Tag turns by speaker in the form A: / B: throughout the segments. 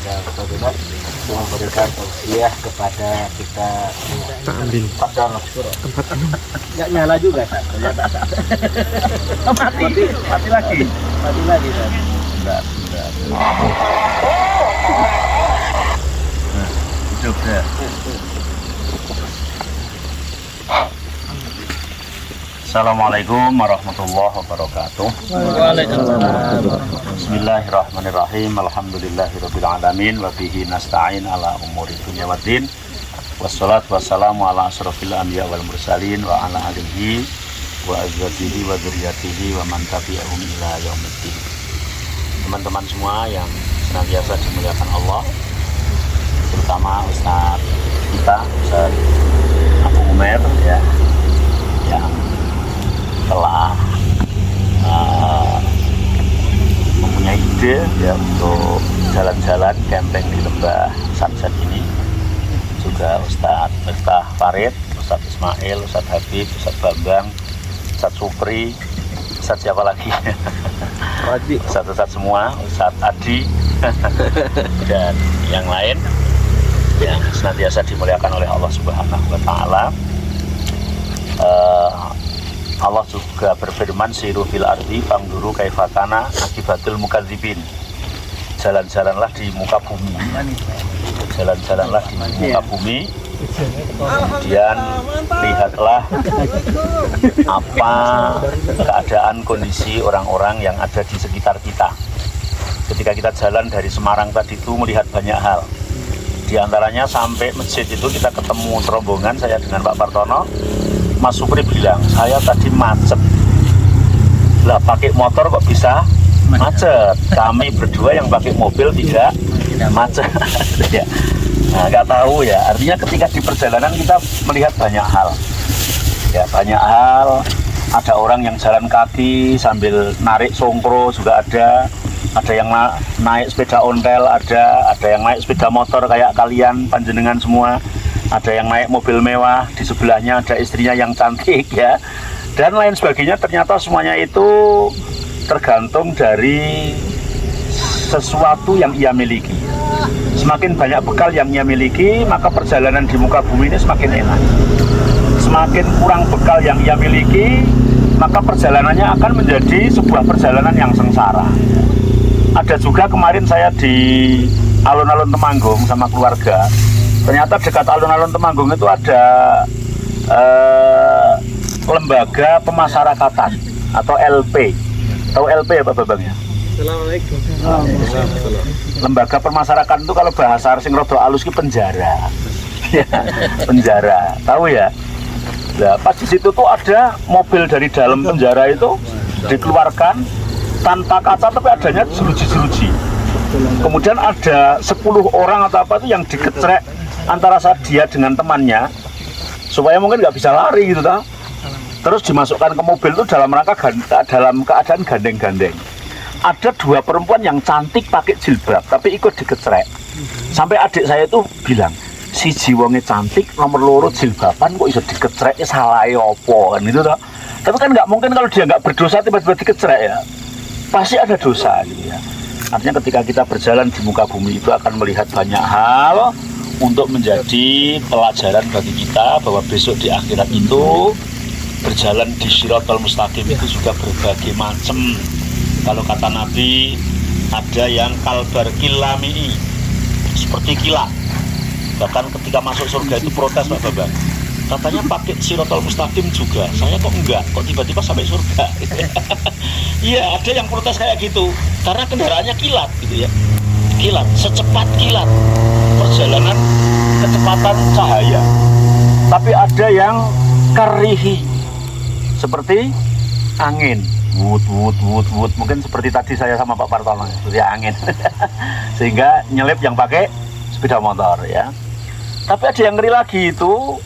A: kepada Ustaz memberikan tausiah kepada kita.
B: Tak ambil
A: Padahal
B: tempat anu.
A: nggak nyala juga Ustaz. Mati lagi. Mati lagi Ustaz. Enggak. Nah, hidup ya. Assalamualaikum warahmatullahi wabarakatuh.
C: Waalaikumsalam.
A: Bismillahirrahmanirrahim. Alhamdulillahirabbil alamin wa bihi nasta'in ala umuri dunya waddin. Wassalatu wassalamu ala asrofil anbiya wal mursalin wa ala alihi wa azwajihi wa dzurriyyatihi wa man tabi'ahum ila yaumiddin. Teman-teman semua yang senantiasa dimuliakan Allah, terutama Ustaz kita, Ustaz Abu Umair ya, yang telah mempunyai ide ya untuk jalan-jalan camping di lembah Sunset ini. Juga Ustadz Miftah Farid, Ustadz Ismail, Ustadz Habib, Ustadz Bambang, Ustadz Supri, Ustadz siapa lagi? Ustadz semua, Ustadz Adi dan yang lain yang senantiasa dimuliakan oleh Allah Subhanahu wa Ta'ala. Allah juga berfirman, siru fil ardi fangduru kaifatana akibatul mukadzibin. Jalan-jalanlah di muka bumi. Jalan-jalanlah di muka bumi. Kemudian lihatlah apa keadaan kondisi orang-orang yang ada di sekitar kita. Ketika kita jalan dari Semarang tadi itu melihat banyak hal. Di antaranya sampai masjid itu kita ketemu rombongan, saya dengan Pak Partono. Mas Supri bilang, saya tadi macet. Lah pakai motor kok bisa macet? Kami berdua yang pakai mobil tidak macet. Ya. Nah, nggak tahu ya. Artinya ketika di perjalanan kita melihat banyak hal. Ya, banyak hal. Ada orang yang jalan kaki sambil narik songkro juga ada. Ada yang naik sepeda ontel, ada yang naik sepeda motor kayak kalian panjenengan semua. Ada yang naik mobil mewah, di sebelahnya ada istrinya yang cantik ya, dan lain sebagainya. Ternyata semuanya itu tergantung dari sesuatu yang ia miliki. Semakin banyak bekal yang ia miliki, maka perjalanan di muka bumi ini semakin enak. Semakin kurang bekal yang ia miliki, maka perjalanannya akan menjadi sebuah perjalanan yang sengsara. Ada juga kemarin saya di alun-alun Temanggung sama keluarga. Ternyata dekat alun-alun Temanggung itu ada lembaga pemasyarakatan atau LP. Tahu LP ya Pak Babang ya?
C: Assalamualaikum.
A: Lembaga pemasyarakatan itu kalau bahasa sing rada alus ki penjara. Penjara. Tahu ya? Nah, pas di situ tuh ada mobil dari dalam penjara itu dikeluarkan tanpa kaca tapi adanya jeruji-jeruji. Kemudian ada 10 orang atau apa itu yang dikecrek antara dia dengan temannya supaya mungkin nggak bisa lari gitu toh. Terus dimasukkan ke mobil itu dalam keadaan gandeng-gandeng. Ada 2 perempuan yang cantik pakai jilbab tapi ikut dikecrek. Sampai adik saya itu bilang, si jiwonge cantik nomor 2 jilbaban kok bisa dikecrek, salah opo kan itu toh. Tapi kan nggak mungkin kalau dia nggak berdosa tiba-tiba dikecrek ya. Pasti ada dosa gitu ya. Artinya ketika kita berjalan di muka bumi itu akan melihat banyak hal untuk menjadi pelajaran bagi kita bahwa besok di akhirat itu berjalan di Shiratal Mustaqim itu juga berbagai macam. Kalau kata Nabi, ada yang kalbar kilami, seperti kilat. Bahkan ketika masuk surga itu protes Pak Babang. Katanya pakai Shiratal Mustaqim juga, saya kok enggak, kok tiba-tiba sampai surga. Iya, ada yang protes kayak gitu karena kendaraannya kilat gitu ya. Kilat, secepat kilat perjalanan kecepatan cahaya. Tapi ada yang karihi seperti angin, wut. Mungkin seperti tadi saya sama Pak Partono, seperti angin. Sehingga nyelip yang pakai sepeda motor ya. Tapi ada yang ngeri lagi itu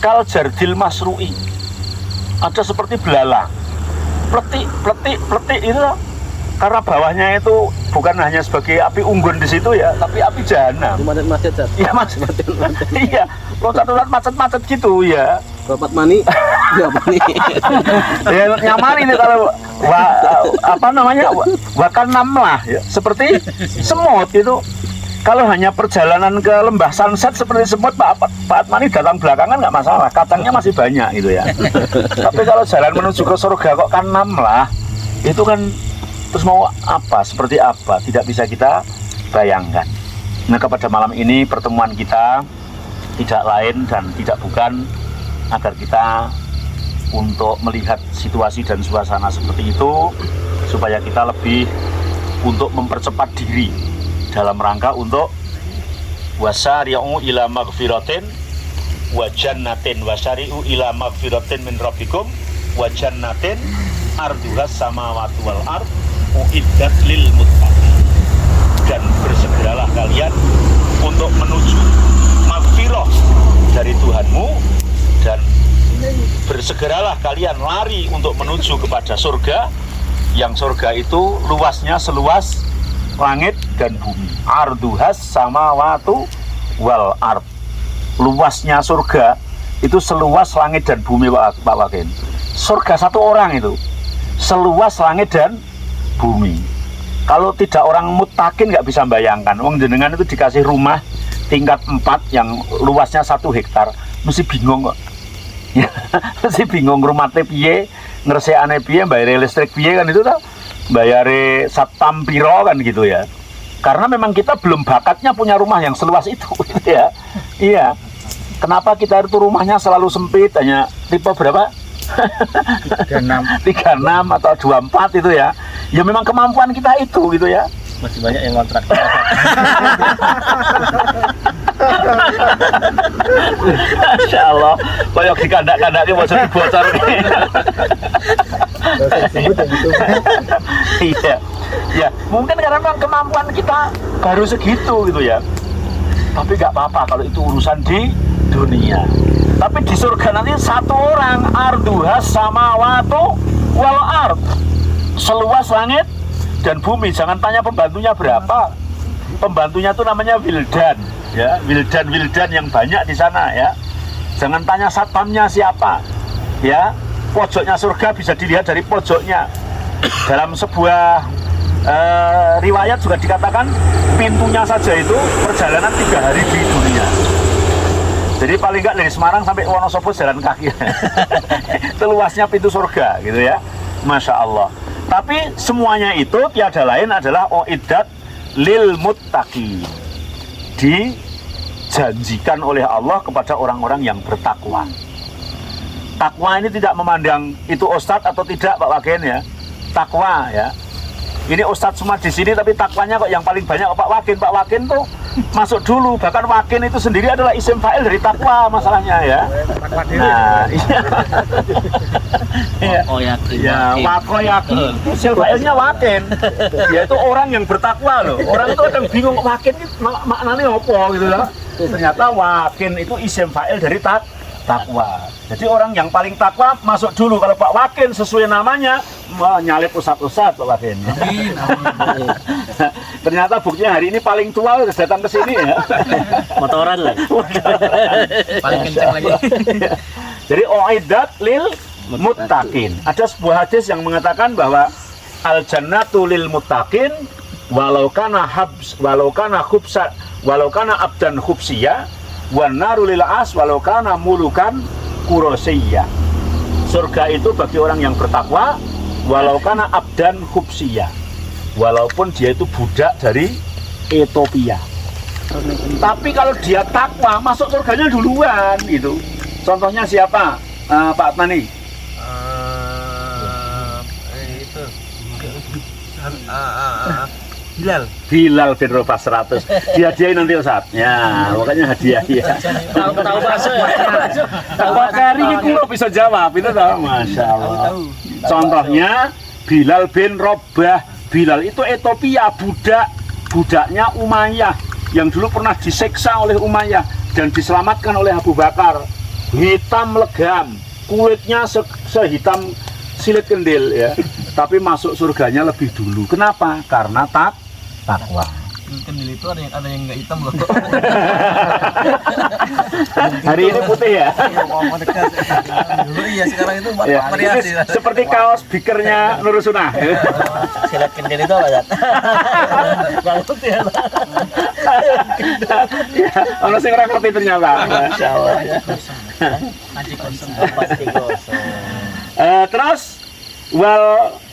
A: kal jardil masru'i. Ada seperti belalang. Pletik itu karena bawahnya itu bukan hanya sebagai api unggun di situ ya, tapi api jahanam.
C: Macet.
A: Iya macet. Iya, loncat-loncat macet-macet gitu ya.
C: Bapak mani, ya mani.
A: Ya nyaman ini kalau wakan namlah ya, seperti semut itu. Kalau hanya perjalanan ke lembah Sunset seperti semut, Pak Atmani datang belakangan nggak masalah, kacangnya masih banyak gitu ya. Tapi kalau jalan menuju ke surga kok kan 6 lah, itu kan terus mau apa, seperti apa, tidak bisa kita bayangkan. Nah, kepada malam ini pertemuan kita tidak lain dan tidak bukan agar kita untuk melihat situasi dan suasana seperti itu, supaya kita lebih untuk mempercepat diri dalam rangka untuk wasari'u ila maghfiratin wa jannatin, wasari'u ila maghfiratin min rabbikum wa jannatin arduhas samawati wal ard uiddat lil muttaqin. Dan bersegeralah kalian untuk menuju maghfirah dari Tuhanmu, dan bersegeralah kalian lari untuk menuju kepada surga, yang surga itu luasnya seluas langit dan bumi. Arduhas samawatu wal ard. Luasnya surga itu seluas langit dan bumi, Pak Wakin. Surga satu orang itu seluas langit dan bumi. Kalau tidak orang mutakin nggak bisa bayangkan. Wong jenengan itu dikasih rumah tingkat 4 yang luasnya 1 hektar, mesti bingung kok. Mesti bingung rumahnya piye, ngersekane piye, bayar listrik piye kan, itu tau. Bayare satpam piro kan gitu ya. Karena memang kita belum bakatnya punya rumah yang seluas itu gitu ya. Iya. Kenapa kita itu rumahnya selalu sempit, hanya tipe berapa? 36 atau 24 itu ya. Ya memang kemampuan kita itu gitu ya.
C: Masih banyak yang kontrak.
A: Masya Allah, koyok di kandak-kandaknya mau jadi bocor nih. Iya, ya mungkin karena memang kemampuan kita baru segitu gitu ya. Tapi nggak apa-apa kalau itu urusan di dunia. Tapi di surga nanti satu orang, arduhas samawatu wal ard, seluas langit dan bumi. Jangan tanya pembantunya berapa. Pembantunya itu namanya wildan, ya, wildan yang banyak di sana ya. Jangan tanya satpamnya siapa, ya. Pojoknya surga bisa dilihat dari pojoknya. Dalam sebuah riwayat juga dikatakan pintunya saja itu perjalanan 3 hari di dunia. Jadi paling nggak dari Semarang sampai Wonosobo jalan kaki. Itu luasnya pintu surga gitu ya. Masya Allah. Tapi semuanya itu tiada lain adalah uiddat lil muttaqin. Dijanjikan oleh Allah kepada orang-orang yang bertakwa. Takwa ini tidak memandang itu ustadz atau tidak, Pak Wagen ya. Takwa ya. Ini ustadz semua di sini, tapi takwanya kok yang paling banyak Pak Wagen. Pak Wagen tuh masuk dulu, bahkan Wagen itu sendiri adalah isim fa'il dari takwa masalahnya ya. Nah, iya. Ya, wako yakin, isim fa'ilnya Wagen. Yaitu orang yang bertakwa loh. Orang itu kadang bingung, Wagen itu maknanya apa gitu loh. Ternyata Wagen itu isim fa'il dari takwa. Jadi orang yang paling takwa masuk dulu. Kalau Pak Wakin sesuai namanya nyalip ustadz Pak Wakin. Ternyata buktinya hari ini paling tua datang ke sini ya.
C: Motoran lah. Paling kencang lagi.
A: Jadi uiddat lil muttaqin. Ada sebuah hadis yang mengatakan bahwa al jannatu lil muttaqin walau kana abdan khubsiyah wan naru lil as walau kana mulukan kurosiyah. Surga itu bagi orang yang bertakwa walau kana abdan khubsiyah, walaupun dia itu budak dari Ethiopia. Tapi kalau dia takwa masuk surganya duluan gitu. Contohnya siapa? Pak Atmani?
C: Itu
A: Bilal bin Rabah 100. Dihadiahin nanti Ustaz. Ya, makanya hadiah ya.
C: tahu bahasa ya.
A: Pak Kari ini bisa jawab itu tahu. Masya Allah. Contohnya Bilal bin Rabah. Bilal itu Ethiopia, budaknya Umayyah yang dulu pernah disiksa oleh Umayyah dan diselamatkan oleh Abu Bakar. Hitam legam, kulitnya sehitam silet kendil ya. Tapi masuk surganya lebih dulu. Kenapa? Karena takwa.
C: Kendil itu ada yang nggak hitam loh.
A: Hari ini putih ya.
C: Dulu iya, sekarang itu
A: Ya,
C: variasi.
A: ini seperti kaos bikernya Nur Sunah.
C: Silat kendil itu apa, Zat? Bang putih ya.
A: Ono sing ora ngerti ternyata.
C: Masya Allah ya. Pasti gosong.
A: Terus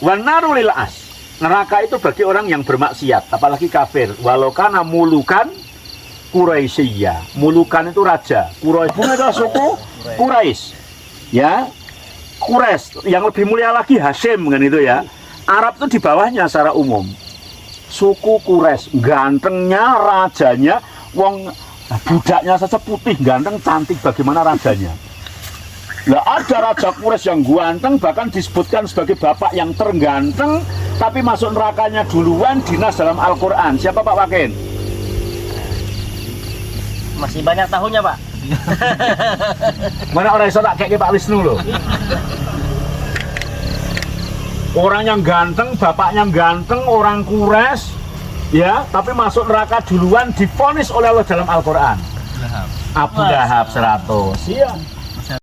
A: wal naru lil as. Neraka itu bagi orang yang bermaksiat, apalagi kafir. Walau kana mulukan Quraisyiyah. Mulukan itu raja. Quraisy itu suku Quraisy. Ya. Quraisy yang lebih mulia lagi Hashim kan itu ya. Arab itu di bawahnya secara umum. Suku Quraisy, gantengnya rajanya, wong budaknya saja putih, ganteng, cantik, bagaimana rajanya. Lah ada raja Quraisy yang ganteng, bahkan disebutkan sebagai bapak yang terganteng, tapi masuk nerakanya duluan, dinas dalam Al-Quran. Siapa Pak Wakin?
C: Masih banyak tahunnya, Pak.
A: Mana orang iso tak kayak Pak Wisnu loh. Orang yang ganteng, bapaknya ganteng, orang Quraisy, ya, tapi masuk neraka duluan, divonis oleh Allah dalam Al-Quran. Abu Lahab 100. Iya.